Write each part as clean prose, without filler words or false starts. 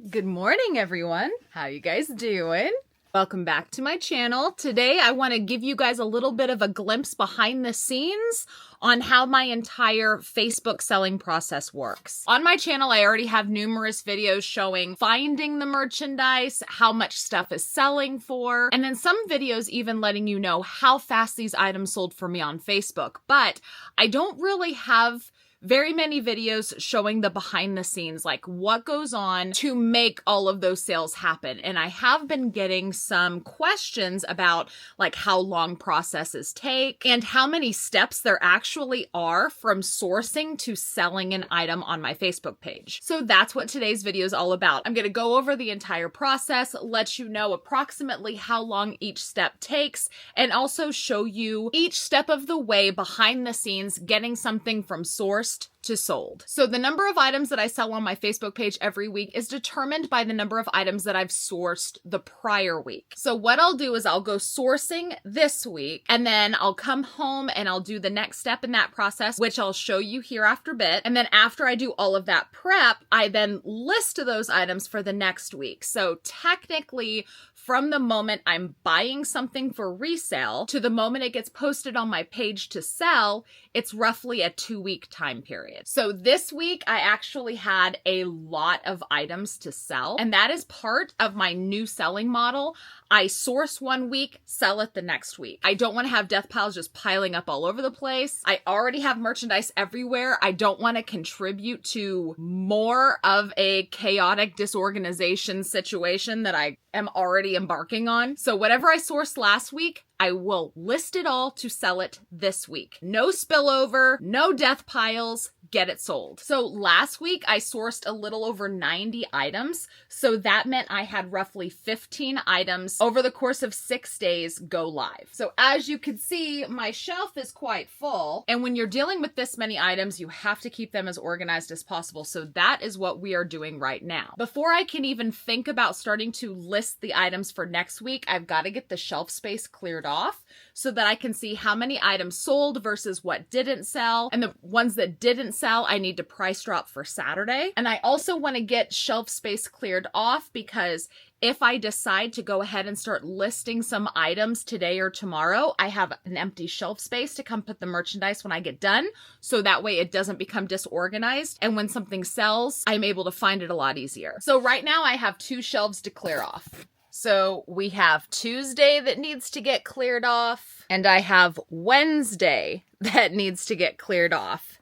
Good morning, everyone. How you guys doing? Welcome back to my channel. Today, I want to give you guys a little bit of a glimpse behind the scenes on how my entire Facebook selling process works. On my channel, I already have numerous videos showing finding the merchandise, how much stuff is selling for, and then some videos even letting you know how fast these items sold for me on Facebook. But I don't really have very many videos showing the behind the scenes, like what goes on to make all of those sales happen. And I have been getting some questions about like how long processes take and how many steps there actually are from sourcing to selling an item on my Facebook page. So that's what today's video is all about. I'm going to go over the entire process, let you know approximately how long each step takes, and also show you each step of the way behind the scenes getting something from source to sold. So the number of items that I sell on my Facebook page every week is determined by the number of items that I've sourced the prior week. So what I'll do is I'll go sourcing this week, and then I'll come home and I'll do the next step in that process, which I'll show you here after a bit. And then after I do all of that prep, I then list those items for the next week. So technically, from the moment I'm buying something for resale to the moment it gets posted on my page to sell, it's roughly a 2-week time period. So this week, I actually had a lot of items to sell, and that is part of my new selling model. I source 1 week, sell it the next week. I don't want to have death piles just piling up all over the place. I already have merchandise everywhere. I don't want to contribute to more of a chaotic disorganization situation that I am already embarking on. So whatever I sourced last week, I will list it all to sell it this week. No spillover, no death piles, get it sold. So last week I sourced a little over 90 items. So that meant I had roughly 15 items over the course of 6 days go live. So as you can see, my shelf is quite full. And when you're dealing with this many items, you have to keep them as organized as possible. So that is what we are doing right now. Before I can even think about starting to list the items for next week, I've got to get the shelf space cleared off so that I can see how many items sold versus what didn't sell. And the ones that didn't sell, I need to price drop for Saturday. And I also want to get shelf space cleared off because if I decide to go ahead and start listing some items today or tomorrow, I have an empty shelf space to come put the merchandise when I get done. So that way it doesn't become disorganized. And when something sells, I'm able to find it a lot easier. So right now I have 2 shelves to clear off. So we have Tuesday that needs to get cleared off, and I have Wednesday that needs to get cleared off.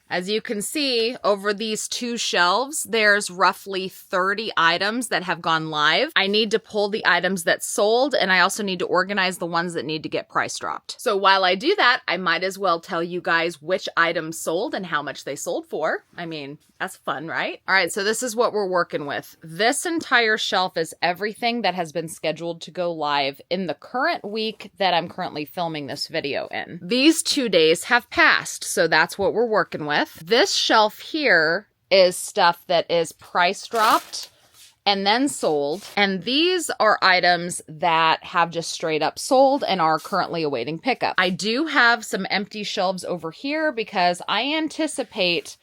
As you can see, over these 2 shelves, there's roughly 30 items that have gone live. I need to pull the items that sold, and I also need to organize the ones that need to get price dropped. So while I do that, I might as well tell you guys which items sold and how much they sold for. I mean, that's fun, right? All right, so this is what we're working with. This entire shelf is everything that has been scheduled to go live in the current week that I'm currently filming this video in. These 2 days have passed, so that's what we're working with. This shelf here is stuff that is price dropped and then sold. And these are items that have just straight up sold and are currently awaiting pickup. I do have some empty shelves over here because I anticipate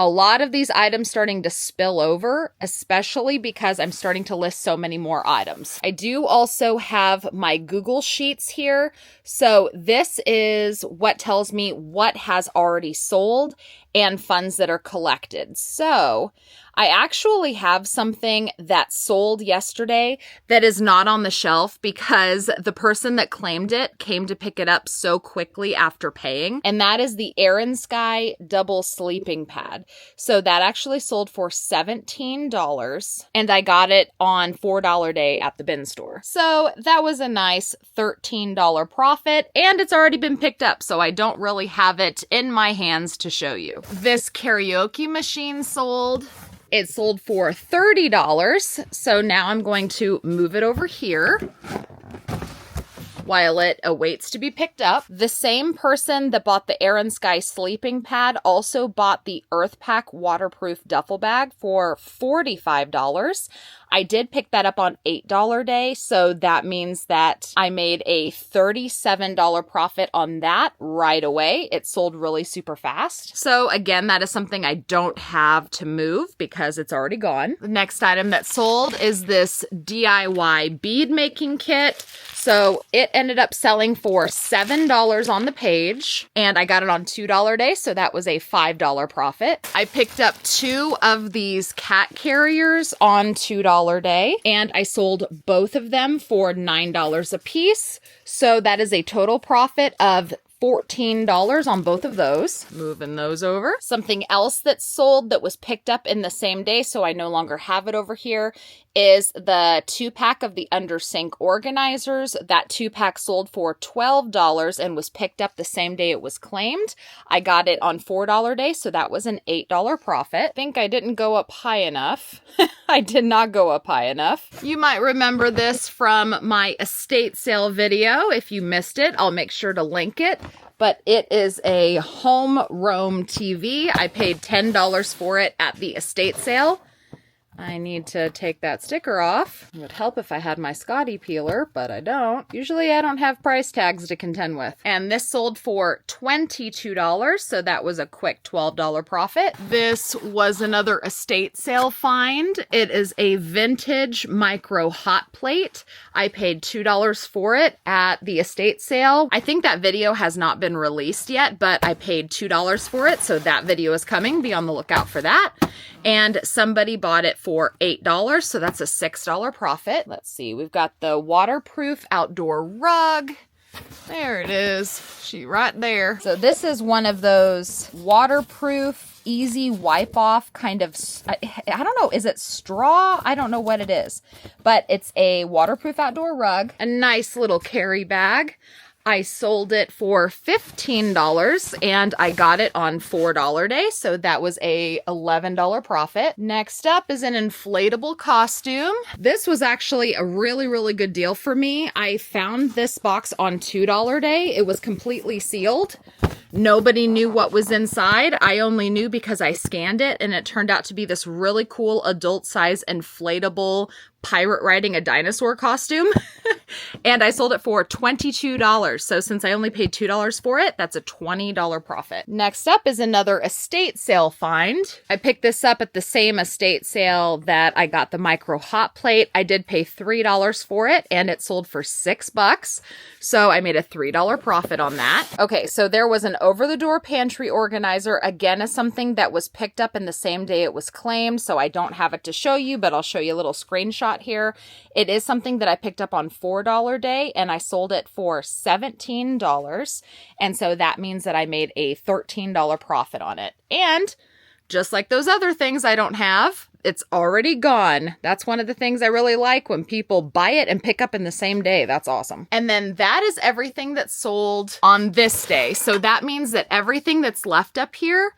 a lot of these items starting to spill over, especially because I'm starting to list so many more items. I do also have my Google Sheets here. So this is what tells me what has already sold and funds that are collected. So I actually have something that sold yesterday that is not on the shelf because the person that claimed it came to pick it up so quickly after paying. And that is the Aran Sky double sleeping pad. So that actually sold for $17 and I got it on $4 day at the bin store. So that was a nice $13 profit and it's already been picked up. So I don't really have it in my hands to show you. This karaoke machine sold. It sold for $30, so now I'm going to move it over here while it awaits to be picked up. The same person that bought the Aran Sky sleeping pad also bought the Earth Pack waterproof duffel bag for $45. I did pick that up on $8 day, so that means that I made a $37 profit on that right away. It sold really super fast. So again, that is something I don't have to move because it's already gone. The next item that sold is this DIY bead making kit. So it ended up selling for $7 on the page, and I got it on $2 day, so that was a $5 profit. I picked up 2 of these cat carriers on $2 day, and I sold both of them for $9 a piece. So that is a total profit of $14 on both of those. Moving those over. Something else that sold that was picked up in the same day, so I no longer have it over here, is the 2-pack of the under sink organizers. That 2-pack sold for $12 and was picked up the same day it was claimed. I got it on $4 day, so that was an $8 profit. I think I didn't go up high enough. I did not go up high enough. You might remember this from my estate sale video. If you missed it, I'll make sure to link it. But it is a home roam TV. I paid $10 for it at the estate sale. I need to take that sticker off. It would help if I had my Scotty peeler, but I don't. Usually I don't have price tags to contend with. And this sold for $22, so that was a quick $12 profit. This was another estate sale find. It is a vintage micro hot plate. I paid $2 for it at the estate sale. I think that video has not been released yet, but I paid $2 for it, so that video is coming. Be on the lookout for that. And somebody bought it for $8, so that's a $6 profit. Let's see, we've got the waterproof outdoor rug. There it is, she right there. So this is one of those waterproof, easy wipe off kind of, I don't know, is it straw? I don't know what it is, but it's a waterproof outdoor rug, a nice little carry bag. I sold it for $15 and I got it on $4 day, so that was a $11 profit. Next up is an inflatable costume. This was actually a really good deal for me. I found this box on $2 day. It was completely sealed. Nobody knew what was inside. I only knew because I scanned it, and it turned out to be this really cool adult size inflatable pirate riding a dinosaur costume. And I sold it for $22. So since I only paid $2 for it, that's a $20 profit. Next up is another estate sale find. I picked this up at the same estate sale that I got the micro hot plate. I did pay $3 for it, and it sold for $6. So I made a $3 profit on that. Okay, so there was an over-the-door pantry organizer. Again, is something that was picked up in the same day it was claimed, so I don't have it to show you, but I'll show you a little screenshot here. It is something that I picked up on $4 day, and I sold it for $17. And so that means that I made a $13 profit on it. And just like those other things I don't have, it's already gone. That's one of the things I really like, when people buy it and pick up in the same day. That's awesome. And then that is everything that sold on this day. So that means that everything that's left up here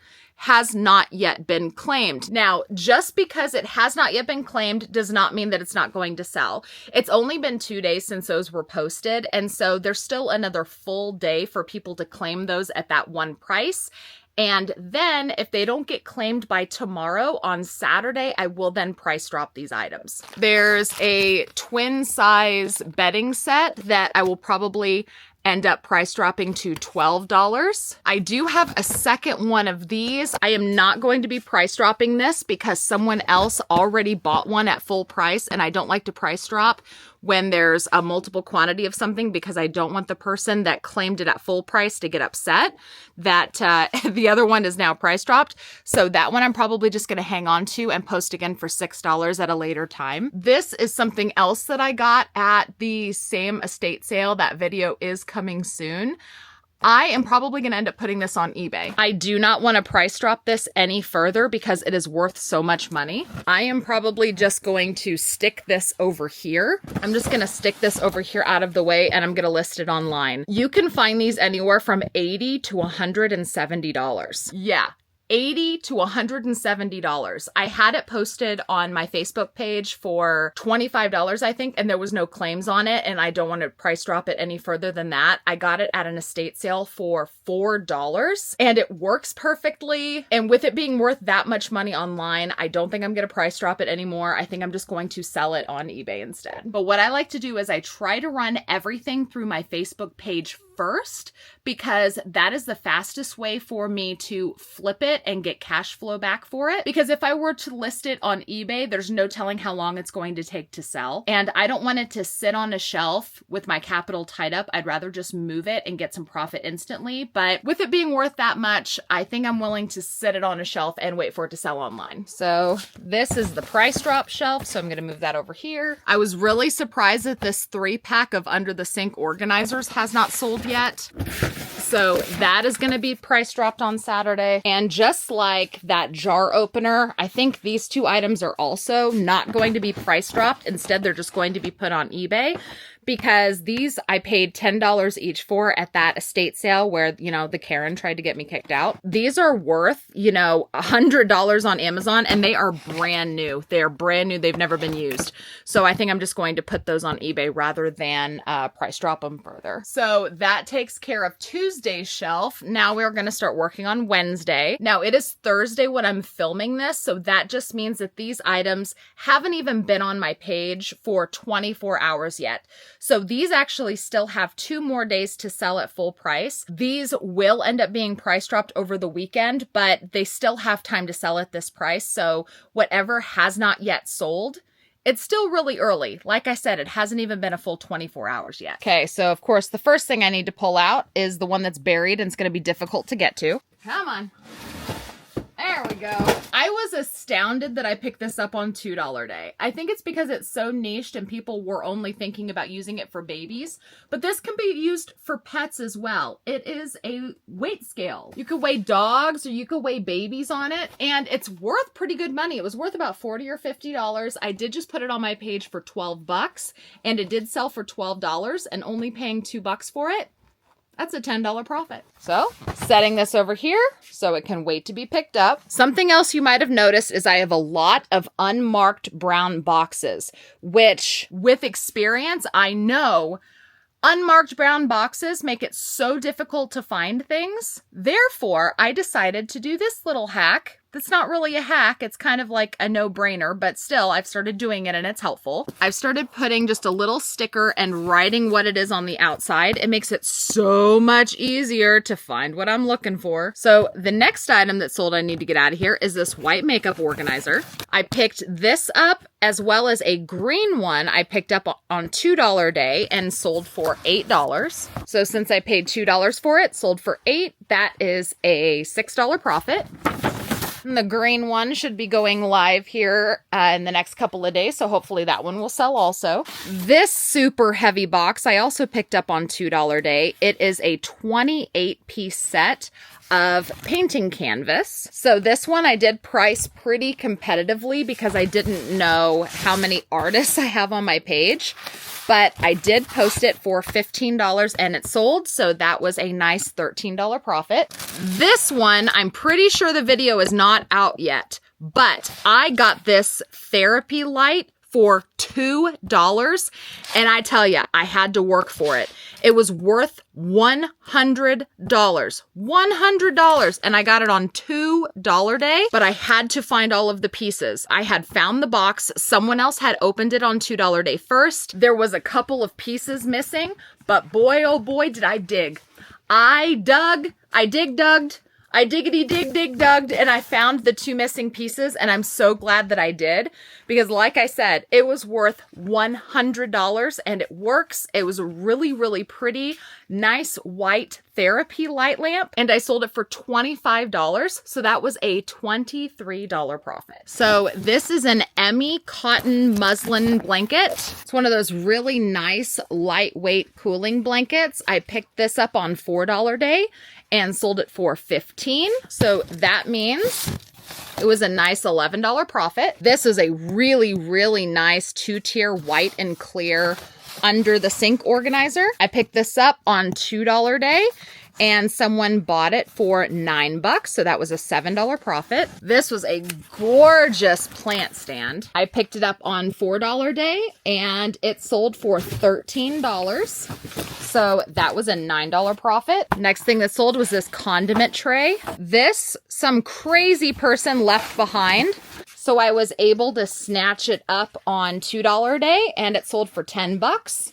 has not yet been claimed. Now, just because it has not yet been claimed does not mean that it's not going to sell. It's only been 2 days since those were posted, and so there's still another full day for people to claim those at that one price. And then if they don't get claimed by tomorrow, on Saturday, I will then price drop these items. There's a twin size bedding set that I will probably end up price dropping to $12. I do have a second one of these. I am not going to be price dropping this because someone else already bought one at full price, and I don't like to price drop when there's a multiple quantity of something, because I don't want the person that claimed it at full price to get upset that the other one is now price dropped. So that one I'm probably just going to hang on to and post again for $6 at a later time. This is something else that I got at the same estate sale. That video is coming soon. I am probably going to end up putting this on eBay. I do not want to price drop this any further because it is worth so much money. I am probably just going to stick this over here. I'm just going to stick this over here out of the way, and I'm going to list it online. You can find these anywhere from $80 to $170. Yeah. $80 to $170. I had it posted on my Facebook page for $25, I think, and there was no claims on it, and I don't want to price drop it any further than that. I got it at an estate sale for $4, and it works perfectly. And with it being worth that much money online, I don't think I'm going to price drop it anymore. I think I'm just going to sell it on eBay instead. But what I like to do is I try to run everything through my Facebook page first, because that is the fastest way for me to flip it and get cash flow back for it. Because if I were to list it on eBay, there's no telling how long it's going to take to sell. And I don't want it to sit on a shelf with my capital tied up. I'd rather just move it and get some profit instantly. But with it being worth that much, I think I'm willing to sit it on a shelf and wait for it to sell online. So this is the price drop shelf. So I'm going to move that over here. I was really surprised that this 3-pack of under the sink organizers has not sold yet. So that is going to be price dropped on Saturday. And just like that jar opener, I think these 2 items are also not going to be price dropped. Instead, they're just going to be put on eBay, because these I paid $10 each for at that estate sale where, you know, the Karen tried to get me kicked out. These are worth, you know, $100 on Amazon, and they are brand new. They're brand new. They've never been used. So I think I'm just going to put those on eBay rather than price drop them further. So that takes care of Tuesday's shelf. Now we're going to start working on Wednesday. Now it is Thursday when I'm filming this, so that just means that these items haven't even been on my page for 24 hours yet. So these actually still have 2 more days to sell at full price. These will end up being price dropped over the weekend, but they still have time to sell at this price. So whatever has not yet sold, it's still really early. Like I said, it hasn't even been a full 24 hours yet. Okay, so of course, the first thing I need to pull out is the one that's buried and it's going to be difficult to get to. Come on. There we go. I was astounded that I picked this up on $2 day. I think it's because it's so niched and people were only thinking about using it for babies, but this can be used for pets as well. It is a weight scale. You could weigh dogs or you could weigh babies on it, and it's worth pretty good money. It was worth about $40 or $50. I did just put it on my page for 12 bucks, and it did sell for $12, and only paying $2 for it, that's a $10 profit. So setting this over here so it can wait to be picked up. Something else you might have noticed is I have a lot of unmarked brown boxes, which with experience, I know unmarked brown boxes make it so difficult to find things. Therefore, I decided to do this little hack. That's not really a hack. It's kind of like a no-brainer, but still, I've started doing it and it's helpful. I've started putting just a little sticker and writing what it is on the outside. It makes it so much easier to find what I'm looking for. So the next item that sold I need to get out of here is this white makeup organizer. I picked this up as well as a green one I picked up on $2 day and sold for $8. So since I paid $2 for it, sold for $8, that is a $6 profit. And the green one should be going live here in the next couple of days, so hopefully that one will sell also. This super heavy box I also picked up on $2 day. It is a 28-piece set of painting canvas. So this one I did price pretty competitively because I didn't know how many artists I have on my page. But I did post it for $15 and it sold, so that was a nice $13 profit. This one, I'm pretty sure the video is not out yet, but I got this therapy light for $2, and I tell you, I had to work for it. It was worth $100. $100, and I got it on $2 day, but I had to find all of the pieces. I had found the box. Someone else had opened it on $2 day first. There was a couple of pieces missing, but boy, oh boy, did I dig. I diggity dugged, and I found the 2 missing pieces, and I'm so glad that I did, because like I said, it was worth $100, and it works. It was a really, really pretty, nice white therapy light lamp, and I sold it for $25, so that was a $23 profit. So this is an Emmy cotton muslin blanket. It's one of those really nice, lightweight cooling blankets. I picked this up on $4 day, and sold it for $15. So that means it was a nice $11 profit. This is a really, really nice 2-tier white and clear under the sink organizer. I picked this up on $2 day, and someone bought it for $9, so that was a $7 profit. This was a gorgeous plant stand. I picked it up on $4 day, and it sold for $13, so that was a $9 profit. Next thing that sold was this condiment tray. This, some crazy person left behind, so I was able to snatch it up on $2 day, and it sold for $10.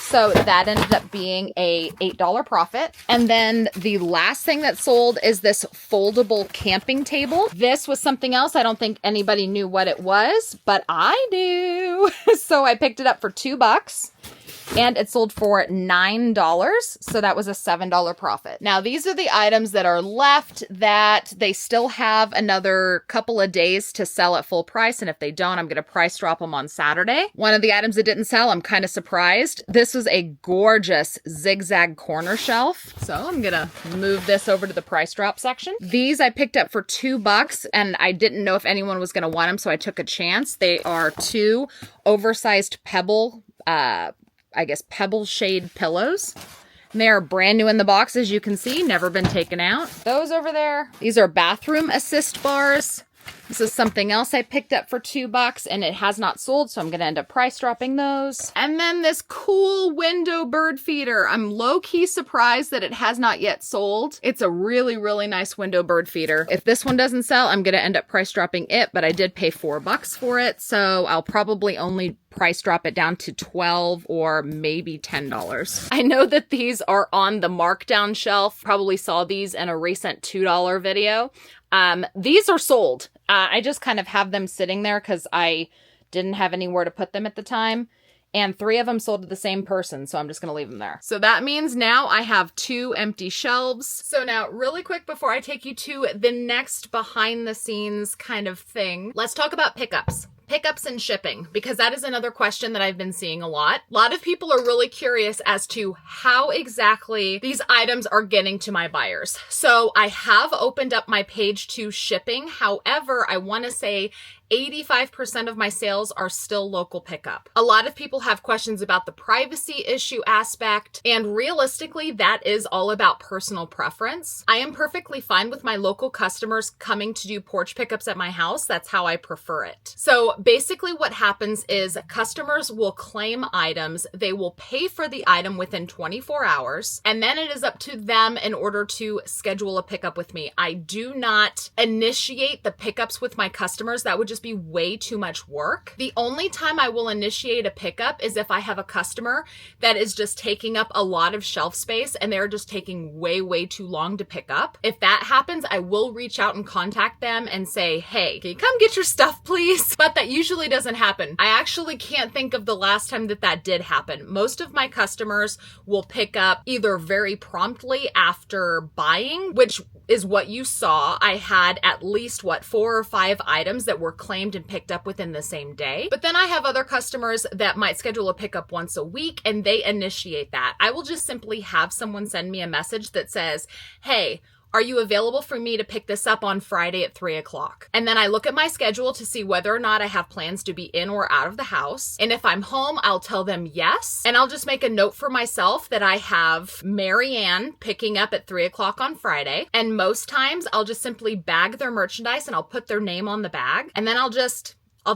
So that ended up being a $8 profit. And then the last thing that sold is this foldable camping table. This was something else. I don't think anybody knew what it was, but I do. So I picked it up for $2. And it sold for $9, so that was a $7 profit. Now, these are the items that are left that they still have another couple of days to sell at full price, and if they don't, I'm going to price drop them on Saturday. One of the items that didn't sell, I'm kind of surprised. This was a gorgeous zigzag corner shelf, so I'm going to move this over to the price drop section. These I picked up for $2, and I didn't know if anyone was going to want them, so I took a chance. They are 2 oversized pebble shade pillows. And they are brand new in the box, as you can see, never been taken out. Those over there, these are bathroom assist bars. This is something else I picked up for $2 and it has not sold, so I'm going to end up price dropping those. And then this cool window bird feeder. I'm low-key surprised that it has not yet sold. It's a really, really nice window bird feeder. If this one doesn't sell, I'm going to end up price dropping it, but I did pay $4 for it, so I'll probably only price drop it down to $12 or maybe $10. I know that these are on the markdown shelf. Probably saw these in a recent $2 video. These are sold. I just kind of have them sitting there because I didn't have anywhere to put them at the time. And 3 of them sold to the same person, so I'm just going to leave them there. So that means now I have 2 empty shelves. So now, really quick before I take you to the next behind the scenes kind of thing, let's talk about pickups. Pickups and shipping, because that is another question that I've been seeing a lot. A lot of people are really curious as to how exactly these items are getting to my buyers. So I have opened up my page to shipping. However, I want to say 85% of my sales are still local pickup. A lot of people have questions about the privacy issue aspect, and realistically, that is all about personal preference. I am perfectly fine with my local customers coming to do porch pickups at my house. That's how I prefer it. So basically what happens is customers will claim items, they will pay for the item within 24 hours, and then it is up to them in order to schedule a pickup with me. I do not initiate the pickups with my customers. That would just be way too much work. The only time I will initiate a pickup is if I have a customer that is just taking up a lot of shelf space and they're just taking way too long to pick up. If that happens, I will reach out and contact them and say, hey, can you come get your stuff, please? But that usually doesn't happen. I actually can't think of the last time that did happen. Most of my customers will pick up either very promptly after buying, which is what you saw. I had at least 4 or 5 items that were claimed and picked up within the same day. But then I have other customers that might schedule a pickup once a week and they initiate that. I will just simply have someone send me a message that says, hey, are you available for me to pick this up on Friday at 3 o'clock? And then I look at my schedule to see whether or not I have plans to be in or out of the house. And if I'm home, I'll tell them yes. And I'll just make a note for myself that I have Mary Ann picking up at 3 o'clock on Friday. And most times I'll just simply bag their merchandise and I'll put their name on the bag. And then I'll just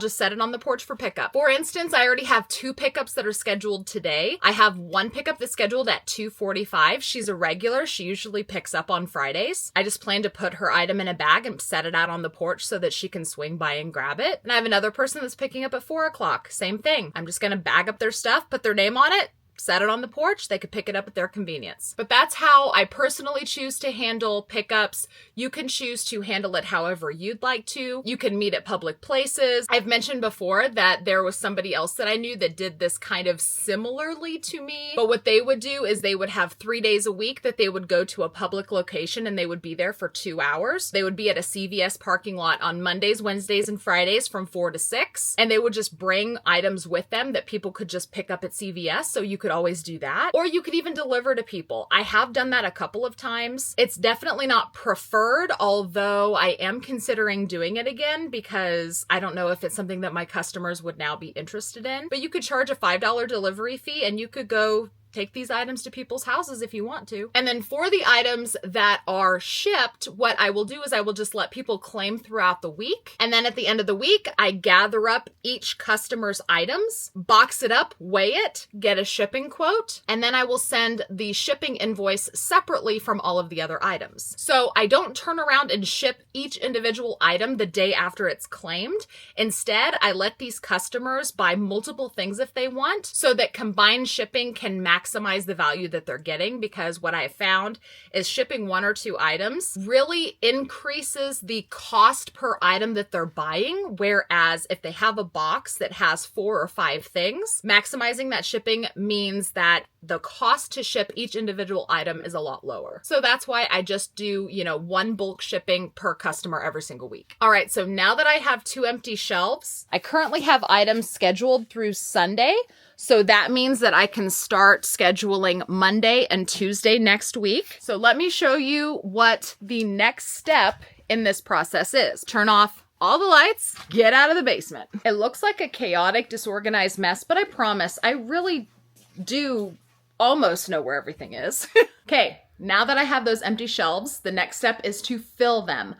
set it on the porch for pickup. For instance, I already have 2 pickups that are scheduled today. I have 1 pickup that's scheduled at 2:45. She's a regular. She usually picks up on Fridays. I just plan to put her item in a bag and set it out on the porch so that she can swing by and grab it. And I have another person that's picking up at 4 o'clock. Same thing. I'm just going to bag up their stuff, put their name on it, set it on the porch. They could pick it up at their convenience. But that's how I personally choose to handle pickups. You can choose to handle it however you'd like to. You can meet at public places. I've mentioned before that there was somebody else that I knew that did this kind of similarly to me. But what they would do is they would have 3 days a week that they would go to a public location and they would be there for 2 hours. They would be at a CVS parking lot on Mondays, Wednesdays, and Fridays from 4 to 6. And they would just bring items with them that people could just pick up at CVS. So you could could always do that. Or you could even deliver to people. I have done that a couple of times. It's definitely not preferred, although I am considering doing it again because I don't know if it's something that my customers would now be interested in. But you could charge a $5 delivery fee and you could go take these items to people's houses if you want to. And then for the items that are shipped, what I will do is I will just let people claim throughout the week. And then at the end of the week, I gather up each customer's items, box it up, weigh it, get a shipping quote, and then I will send the shipping invoice separately from all of the other items. So I don't turn around and ship each individual item the day after it's claimed. Instead, I let these customers buy multiple things if they want so that combined shipping can maximize the value that they're getting, because what I have found is shipping 1 or 2 items really increases the cost per item that they're buying, whereas if they have a box that has 4 or 5 things, maximizing that shipping means that the cost to ship each individual item is a lot lower. So that's why I just do, 1 bulk shipping per customer every single week. All right, so now that I have 2 empty shelves, I currently have items scheduled through Sunday. So that means that I can start scheduling Monday and Tuesday next week. So let me show you what the next step in this process is. Turn off all the lights, get out of the basement. It looks like a chaotic, disorganized mess, but I promise I really do almost know where everything is. Okay, now that I have those empty shelves, the next step is to fill them.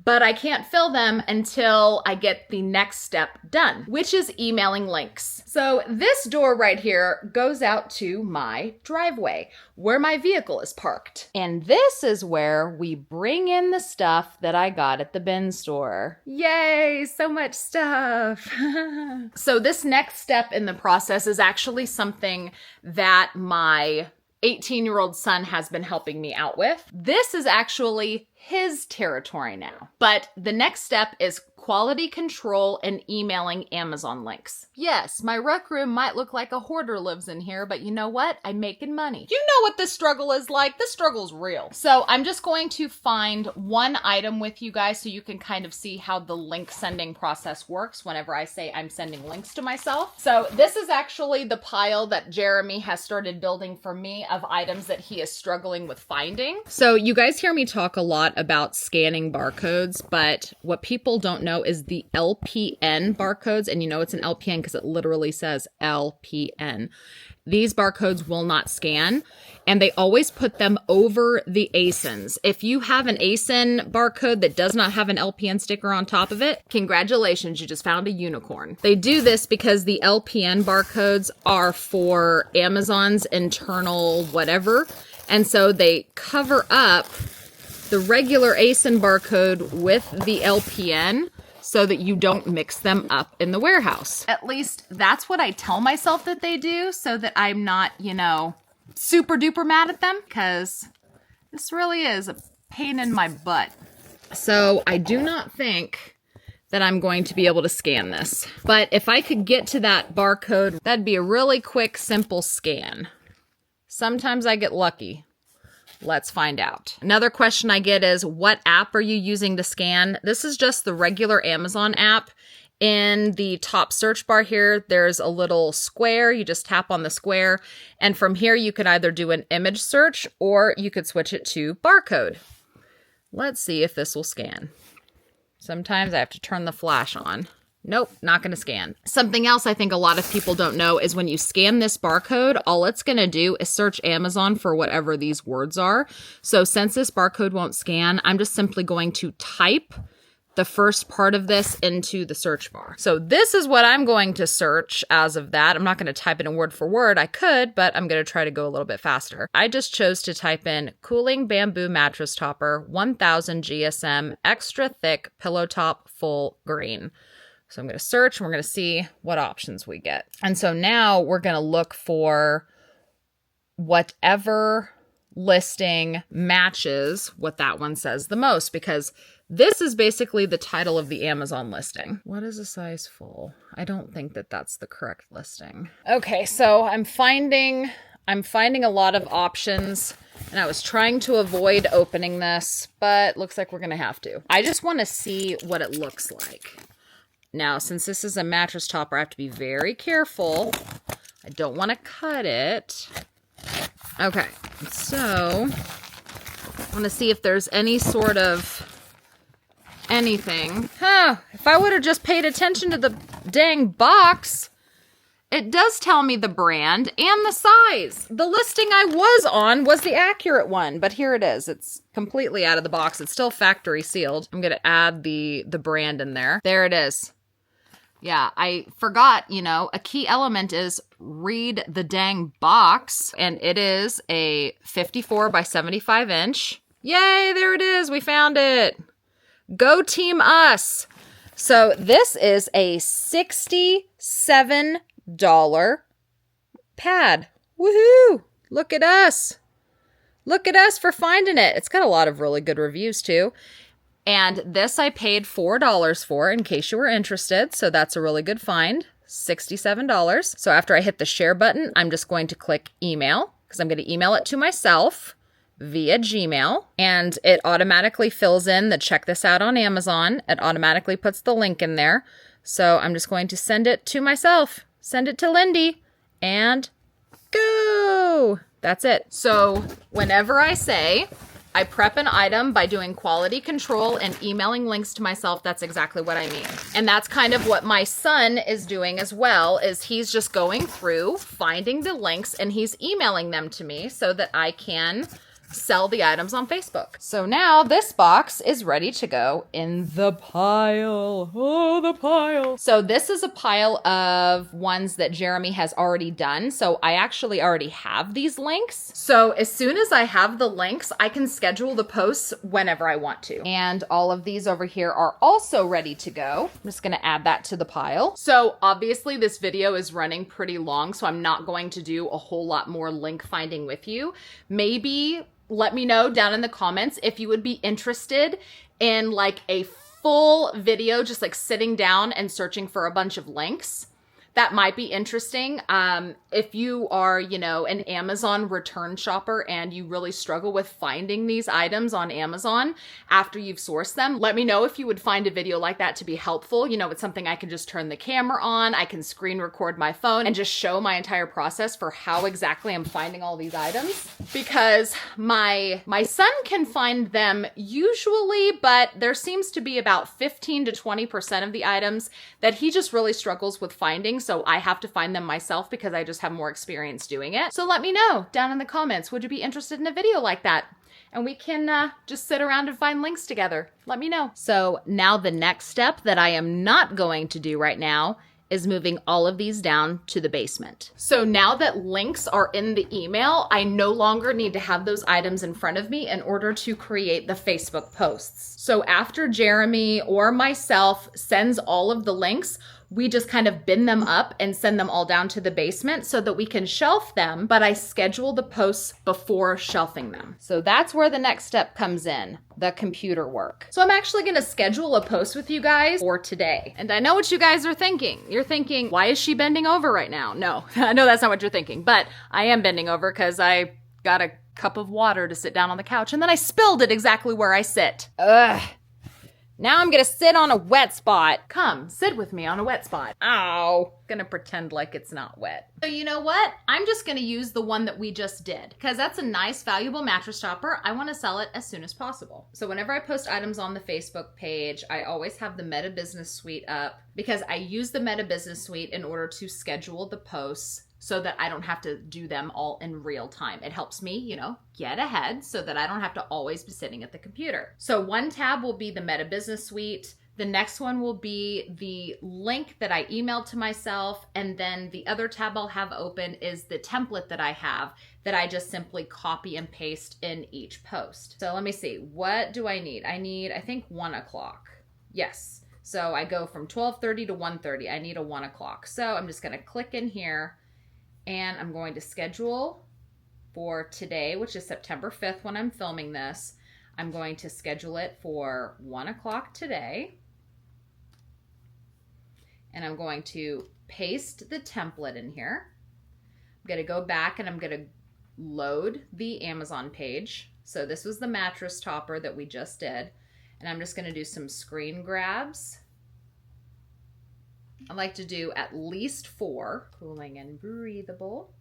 But I can't fill them until I get the next step done, which is emailing links. So this door right here goes out to my driveway where my vehicle is parked. And this is where we bring in the stuff that I got at the bin store. Yay, so much stuff. So this next step in the process is actually something that my 18-year-old son has been helping me out with. This is actually his territory now. But the next step is quality control and emailing Amazon links. Yes, my rec room might look like a hoarder lives in here, but you know what? I'm making money. You know what this struggle is like. This struggle's real. So I'm just going to find one item with you guys so you can kind of see how the link sending process works whenever I say I'm sending links to myself. So this is actually the pile that Jeremy has started building for me of items that he is struggling with finding. So you guys hear me talk a lot about scanning barcodes, but what people don't know is the LPN barcodes. And you know it's an LPN because it literally says LPN. These barcodes will not scan, and they always put them over the ASINs. If you have an ASIN barcode that does not have an LPN sticker on top of it, congratulations, you just found a unicorn. They do this because the LPN barcodes are for Amazon's internal whatever, and so they cover up the regular ASIN barcode with the LPN so that you don't mix them up in the warehouse. At least that's what I tell myself that they do so that I'm not, super duper mad at them, because this really is a pain in my butt. So I do not think that I'm going to be able to scan this. But if I could get to that barcode, that'd be a really quick, simple scan. Sometimes I get lucky. Let's find out. Another question I get is, what app are you using to scan? This is just the regular Amazon app. In the top search bar here, there's a little square. You just tap on the square. And from here, you could either do an image search or you could switch it to barcode. Let's see if this will scan. Sometimes I have to turn the flash on. Nope, not going to scan. Something else I think a lot of people don't know is when you scan this barcode, all it's going to do is search Amazon for whatever these words are. So since this barcode won't scan, I'm just simply going to type the first part of this into the search bar. So this is what I'm going to search as of that. I'm not going to type it in word for word. I could, but I'm going to try to go a little bit faster. I just chose to type in cooling bamboo mattress topper, 1000 GSM, extra thick, pillow top, full green. So I'm going to search and we're going to see what options we get. And so now we're going to look for whatever listing matches what that one says the most, because this is basically the title of the Amazon listing. What is a size full? I don't think that that's the correct listing. Okay, so I'm finding a lot of options, and I was trying to avoid opening this, but looks like we're going to have to. I just want to see what it looks like. Now, since this is a mattress topper, I have to be very careful I don't want to cut it. Okay, so I want to see if there's any sort of anything. If I would have just paid attention to the dang box, it does tell me the brand and the size. The listing I was on was the accurate one, but here it is. It's completely out of the box. It's still factory sealed. I'm going to add the brand in there. There it is. Yeah, I forgot, you know, a key element is read the dang box, and it is a 54 by 75 inch. Yay, there it is. We found it. Go team us. So this is a $67 pad. Woohoo! Look at us. Look at us for finding it. It's got a lot of really good reviews too. And this I paid $4 for in case you were interested. So that's a really good find. $67. So after I hit the share button, I'm just going to click email because I'm going to email it to myself via Gmail, and it automatically fills in the check this out on Amazon. It automatically puts the link in there. So I'm just going to send it to myself, send it to Lindy, and go. That's it. So whenever I say I prep an item by doing quality control and emailing links to myself, that's exactly what I mean. And that's kind of what my son is doing as well, is he's just going through, finding the links, and he's emailing them to me so that I can sell the items on Facebook. So now this box is ready to go in the pile. Oh, the pile. So this is a pile of ones that Jeremy has already done. So I actually already have these links. So as soon as I have the links, I can schedule the posts whenever I want to. And all of these over here are also ready to go. I'm just going to add that to the pile. So obviously this video is running pretty long, so I'm not going to do a whole lot more link finding with you. Maybe let me know down in the comments if you would be interested in like a full video, just like sitting down and searching for a bunch of links. That might be interesting. If you are, you know, an Amazon return shopper and you really struggle with finding these items on Amazon after you've sourced them, let me know if you would find a video like that to be helpful. You know, it's something I can just turn the camera on, I can screen record my phone and just show my entire process for how exactly I'm finding all these items. Because my son can find them usually, but there seems to be about 15 to 20% of the items that he just really struggles with finding. So I have to find them myself because I just have more experience doing it. So let me know down in the comments, would you be interested in a video like that? And we can just sit around and find links together. Let me know. So now the next step that I am not going to do right now is moving all of these down to the basement. So now that links are in the email, I no longer need to have those items in front of me in order to create the Facebook posts. So after Jeremy or myself sends all of the links, we just kind of bin them up and send them all down to the basement so that we can shelf them, but I schedule the posts before shelving them. So that's where the next step comes in, the computer work. So I'm actually gonna schedule a post with you guys for today. And I know what you guys are thinking. You're thinking, why is she bending over right now? No, I know that's not what you're thinking, but I am bending over because I got a cup of water to sit down on the couch and then I spilled it exactly where I sit. Ugh. Now I'm gonna sit on a wet spot. Come, sit with me on a wet spot. Ow. Gonna pretend like it's not wet. So you know what? I'm just gonna use the one that we just did because that's a nice, valuable mattress topper. I wanna sell it as soon as possible. So whenever I post items on the Facebook page, I always have the Meta Business Suite up because I use the Meta Business Suite in order to schedule the posts so that I don't have to do them all in real time. It helps me, you know, get ahead so that I don't have to always be sitting at the computer. So one tab will be the Meta Business Suite. The next one will be the link that I emailed to myself. And then the other tab I'll have open is the template that I have that I just simply copy and paste in each post. So let me see, what do I need? I need, I think 1 o'clock. Yes. So I go from 12:30 to 1:30. I need a 1 o'clock. So I'm just gonna click in here and I'm going to schedule for today, which is September 5th when I'm filming this. I'm going to schedule it for 1 o'clock today. And I'm going to paste the template in here. I'm going to go back and I'm going to load the Amazon page. So this was the mattress topper that we just did. And I'm just going to do some screen grabs. I like to do at least 4, cooling and breathable.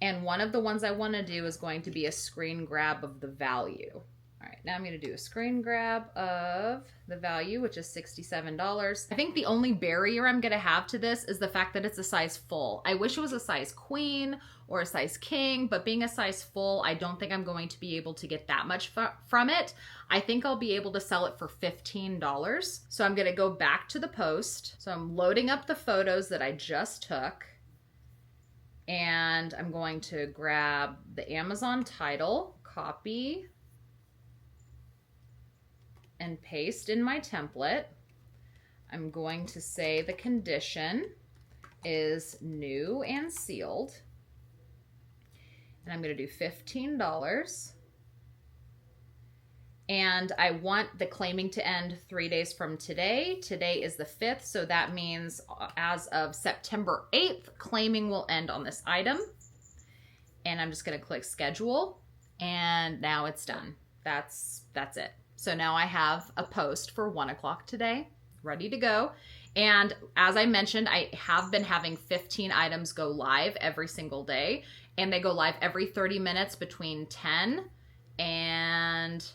And one of the ones I want to do is going to be a screen grab of the value. All right, now I'm going to do a screen grab of the value, which is $67. I think the only barrier I'm going to have to this is the fact that it's a size full. I wish it was a size queen or a size king, but being a size full, I don't think I'm going to be able to get that much from it. I think I'll be able to sell it for $15. So I'm going to go back to the post. So I'm loading up the photos that I just took. And I'm going to grab the Amazon title, copy, and paste in my template. I'm going to say the condition is new and sealed. And I'm going to do $15. And I want the claiming to end 3 days from today. Today is the 5th, so that means as of September 8th, claiming will end on this item. And I'm just going to click schedule, and now it's done. That's it. So now I have a post for 1 o'clock today, ready to go. And as I mentioned, I have been having 15 items go live every single day, and they go live every 30 minutes between 10 and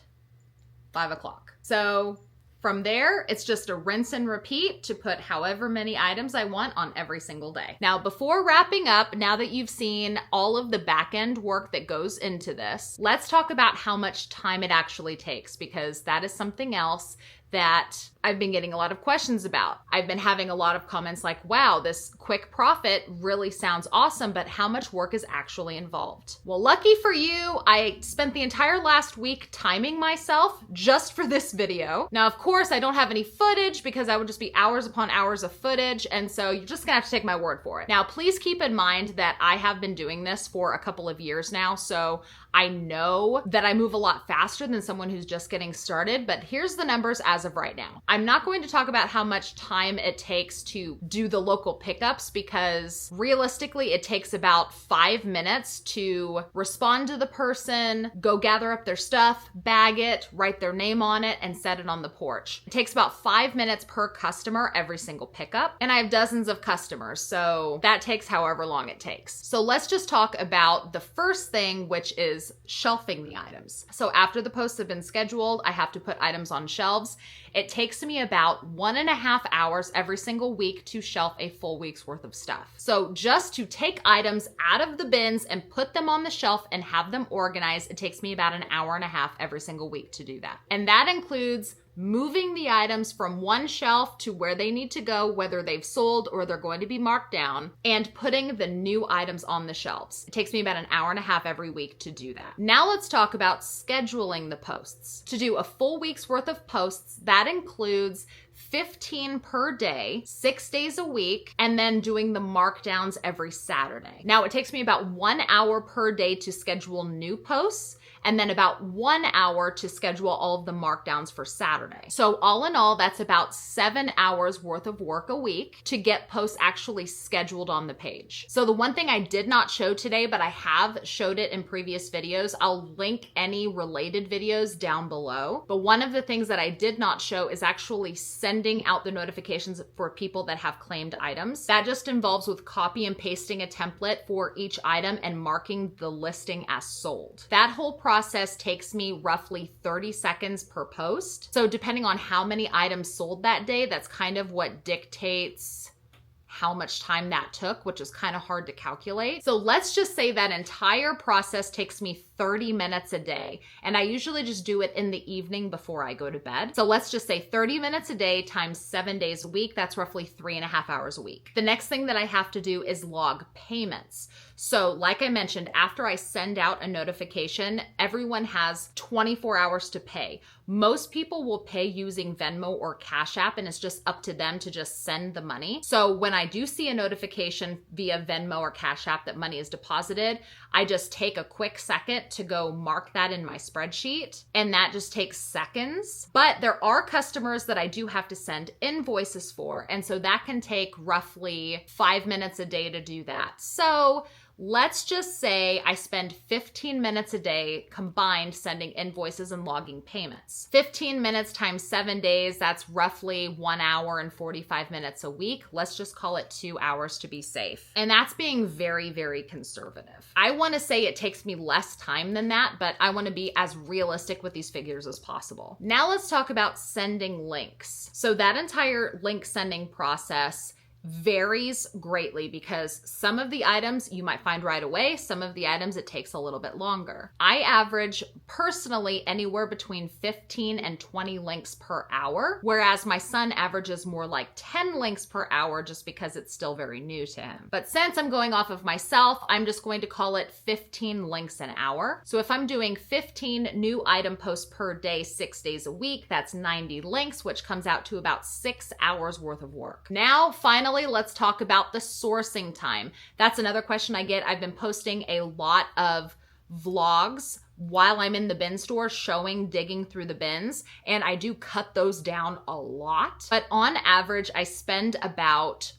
5 o'clock. So from there, it's just a rinse and repeat to put however many items I want on every single day. Now, before wrapping up, now that you've seen all of the back end work that goes into this, let's talk about how much time it actually takes, because that is something else that I've been getting a lot of questions about. I've been having a lot of comments like, wow, this quick profit really sounds awesome, but how much work is actually involved? Well, lucky for you, I spent the entire last week timing myself just for this video. Now, of course, I don't have any footage because that would just be hours upon hours of footage, and so you're just gonna have to take my word for it. Now, please keep in mind that I have been doing this for a couple of years now, so I know that I move a lot faster than someone who's just getting started, but here's the numbers as of right now. I'm not going to talk about how much time it takes to do the local pickups, because realistically, it takes about 5 minutes to respond to the person, go gather up their stuff, bag it, write their name on it, and set it on the porch. It takes about 5 minutes per customer every single pickup, and I have dozens of customers, so that takes however long it takes. So let's just talk about the first thing, which is shelving the items. So after the posts have been scheduled, I have to put items on shelves. It takes me about 1.5 hours every single week to shelf a full week's worth of stuff. So just to take items out of the bins and put them on the shelf and have them organized, it takes me about 1.5 hours every single week to do that. And that includes moving the items from one shelf to where they need to go, whether they've sold or they're going to be marked down, and putting the new items on the shelves. It takes me about 1.5 hours every week to do that. Now let's talk about scheduling the posts. To do a full week's worth of posts, that includes 15 per day, 6 days a week, and then doing the markdowns every Saturday. Now it takes me about 1 hour per day to schedule new posts, and then about 1 hour to schedule all of the markdowns for Saturday. So all in all, that's about 7 hours worth of work a week to get posts actually scheduled on the page. So the one thing I did not show today, but I have showed it in previous videos, I'll link any related videos down below. But one of the things that I did not show is actually sending out the notifications for people that have claimed items. That just involves with copy and pasting a template for each item and marking the listing as sold. That whole process takes me roughly 30 seconds per post. So depending on how many items sold that day, that's kind of what dictates how much time that took, which is kind of hard to calculate. So let's just say that entire process takes me 30 minutes a day. And I usually just do it in the evening before I go to bed. So let's just say 30 minutes a day times 7 days a week. That's roughly 3.5 hours a week. The next thing that I have to do is log payments. So like I mentioned, after I send out a notification, everyone has 24 hours to pay. Most people will pay using Venmo or Cash App, and it's just up to them to just send the money. So when I do see a notification via Venmo or Cash App that money is deposited, I just take a quick second to go mark that in my spreadsheet, and that just takes seconds. But there are customers that I do have to send invoices for, and so that can take roughly 5 minutes a day to do that. So Let's just say I spend 15 minutes a day combined sending invoices and logging payments. 15 minutes times 7 days, that's roughly 1 hour and 45 minutes a week. Let's just call it 2 hours to be safe. And that's being very, very conservative. I want to say it takes me less time than that, but I want to be as realistic with these figures as possible. Now let's talk about sending links. So that entire link sending process varies greatly because some of the items you might find right away, some of the items it takes a little bit longer. I average personally anywhere between 15 and 20 links per hour, whereas my son averages more like 10 links per hour just because it's still very new to him. But since I'm going off of myself, I'm just going to call it 15 links an hour. So if I'm doing 15 new item posts per day, 6 days a week, that's 90 links, which comes out to about 6 hours worth of work. Now, finally, let's talk about the sourcing time. That's another question I get. I've been posting a lot of vlogs while I'm in the bin store showing digging through the bins, and I do cut those down a lot. But on average, I spend about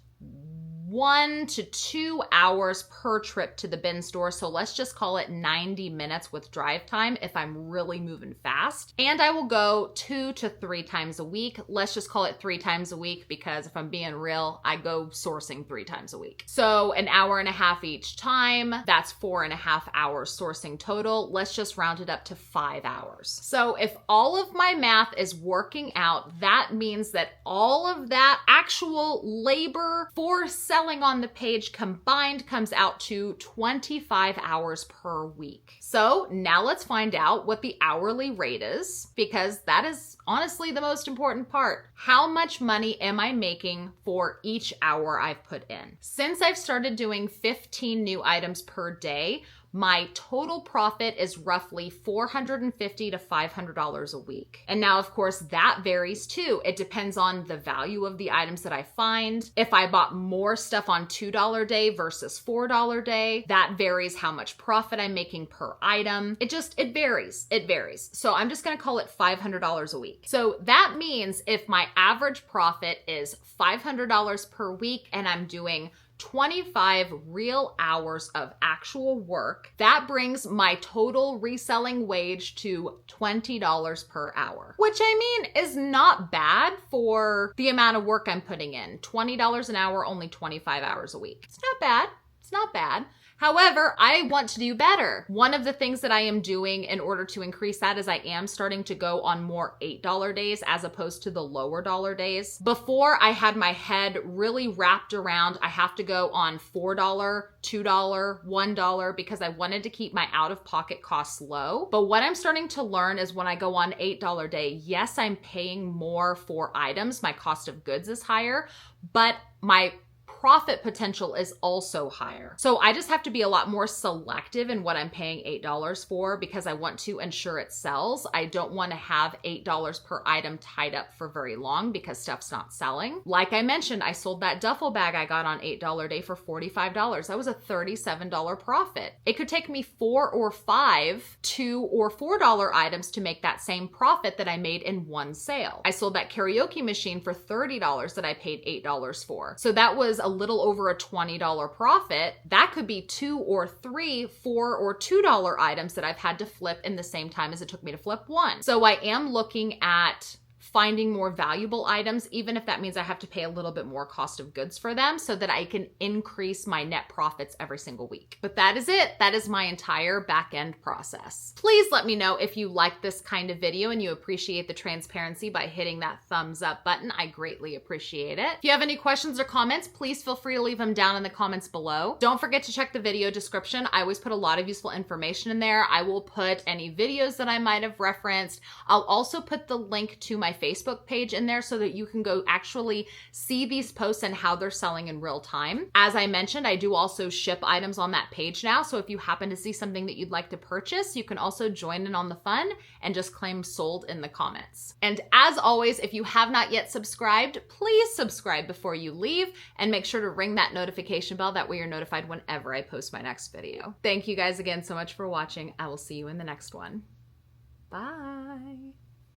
1 to 2 hours per trip to the bin store. So let's just call it 90 minutes with drive time if I'm really moving fast. And I will go 2 to 3 times a week. Let's just call it 3 times a week because if I'm being real, I go sourcing 3 times a week. So an hour and a half each time, that's 4.5 hours sourcing total. Let's just round it up to 5 hours. So if all of my math is working out, that means that all of that actual labor for selling on the page combined comes out to 25 hours per week. So now let's find out what the hourly rate is, because that is honestly the most important part. How much money am I making for each hour I've put in? Since I've started doing 15 new items per day, my total profit is roughly $450 to $500 a week. And now, of course, that varies too. It depends on the value of the items that I find. If I bought more stuff on $2 day versus $4 day, that varies how much profit I'm making per item. It varies. It varies. So I'm just gonna call it $500 a week. So that means if my average profit is $500 per week and I'm doing 25 real hours of actual work, that brings my total reselling wage to $20 per hour, which I mean is not bad for the amount of work I'm putting in. $20 an hour, only 25 hours a week. It's not bad. It's not bad. However, I want to do better. One of the things that I am doing in order to increase that is I am starting to go on more $8 days as opposed to the lower dollar days. Before, I had my head really wrapped around I have to go on $4, $2, $1 because I wanted to keep my out-of-pocket costs low. But what I'm starting to learn is when I go on $8 day, yes, I'm paying more for items. My cost of goods is higher, but my profit potential is also higher. So I just have to be a lot more selective in what I'm paying $8 for because I want to ensure it sells. I don't want to have $8 per item tied up for very long because stuff's not selling. Like I mentioned, I sold that duffel bag I got on $8 day for $45. That was a $37 profit. It could take me 4 or 5 $2 or $4 items to make that same profit that I made in one sale. I sold that karaoke machine for $30 that I paid $8 for. So that was a little over a $20 profit. That could be 2 or 3 $4 or $2 items that I've had to flip in the same time as it took me to flip one. So I am looking at finding more valuable items, even if that means I have to pay a little bit more cost of goods for them so that I can increase my net profits every single week. But that is it. That is my entire back end process. Please let me know if you like this kind of video and you appreciate the transparency by hitting that thumbs up button. I greatly appreciate it. If you have any questions or comments, please feel free to leave them down in the comments below. Don't forget to check the video description. I always put a lot of useful information in there. I will put any videos that I might have referenced. I'll also put the link to my Facebook page in there so that you can go actually see these posts and how they're selling in real time. As I mentioned, I do also ship items on that page now. So if you happen to see something that you'd like to purchase, you can also join in on the fun and just claim sold in the comments. And as always, if you have not yet subscribed, please subscribe before you leave and make sure to ring that notification bell. That way you're notified whenever I post my next video. Thank you guys again so much for watching. I will see you in the next one. Bye.